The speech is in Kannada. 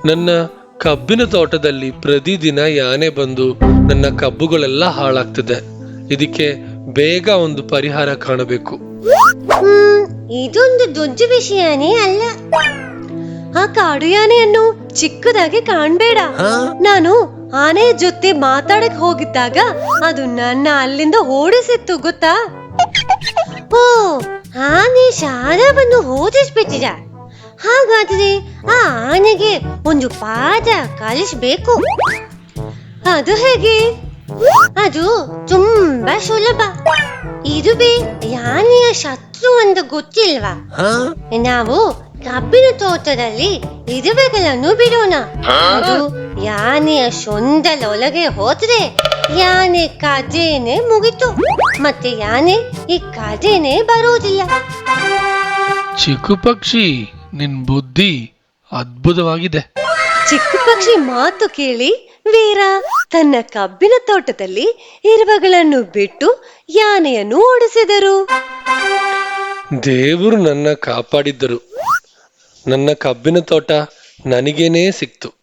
ನನ್ನ ಕಬ್ಬಿನ ತೋಟದಲ್ಲಿ ಪ್ರತಿದಿನ ಯಾನೆ ಬಂದು ನನ್ನ ಕಬ್ಬುಗಳೆಲ್ಲ ಹಾಳಾಗ್ತಿದೆ. ಇದಕ್ಕೆ ಬೇಗ ಒಂದು ಪರಿಹಾರ ಕಾಣಬೇಕು. ಇದೊಂದು ದೊಡ್ಡ ವಿಷಯನೇ ಅಲ್ಲ. ಆ ಕಾಡು ಯಾನೆಯನ್ನು ಚಿಕ್ಕದಾಗಿ ಕಾಣ್ಬೇಡ. ನಾನು ಆನೆಯ ಜೊತೆ ಮಾತಾಡಕ್ ಹೋಗಿದ್ದಾಗ ಅದು ನನ್ನ ಅಲ್ಲಿಂದ ಓಡಿಸಿತ್ತು ಗೊತ್ತಾ. ಓ, ಆನೆ ಶಾರವನ್ನು ಓದಿಸ್ಬಿಟ್ಟಿದ. ಹಾಗಾದ್ರೆ ಆ ಆನೆಗೆ ಒಂದು ಪಾಠ ಕಲಿಸ್ಬೇಕು. ಅದು ಹೇಗೆ? ಅದು ತುಂಬಾ ಸುಲಭ. ಇದುವೇ ಯಾನೆಯ ಶತ್ರು ಅಂತ ಗೊತ್ತಿಲ್ವಾ? ನಾವು ಕಬ್ಬಿನ ತೋಟದಲ್ಲಿ ಇರುವೆಗಳನ್ನು ಬಿಡೋಣ. ಅದು ಯಾನೆಯ ಸೊಂದಲೊಳಗೆ ಹೋದ್ರೆ ಯಾನೆ ಕಥೆನೆ ಮುಗಿತು. ಮತ್ತೆ ಯಾನೆ ಈ ಕಥೆನೆ ಬರೋದಿಲ್ಲ. ಚಿಕ್ಕು ಪಕ್ಷಿ, ನಿನ್ ಬುದ್ಧಿ ಅದ್ಭುತವಾಗಿದೆ. ಚಿಕ್ಕ ಪಕ್ಷಿ ಮಾತು ಕೇಳಿ ವೀರ ತನ್ನ ಕಬ್ಬಿನ ತೋಟದಲ್ಲಿ ಇರುವೆಗಳನ್ನು ಬಿಟ್ಟು ಯಾನೆಯನ್ನು ಓಡಿಸಿದರು. ದೇವರು ನನ್ನ ಕಾಪಾಡಿದ್ದರು. ನನ್ನ ಕಬ್ಬಿನ ತೋಟ ನನಗೇನೇ ಸಿಕ್ತು.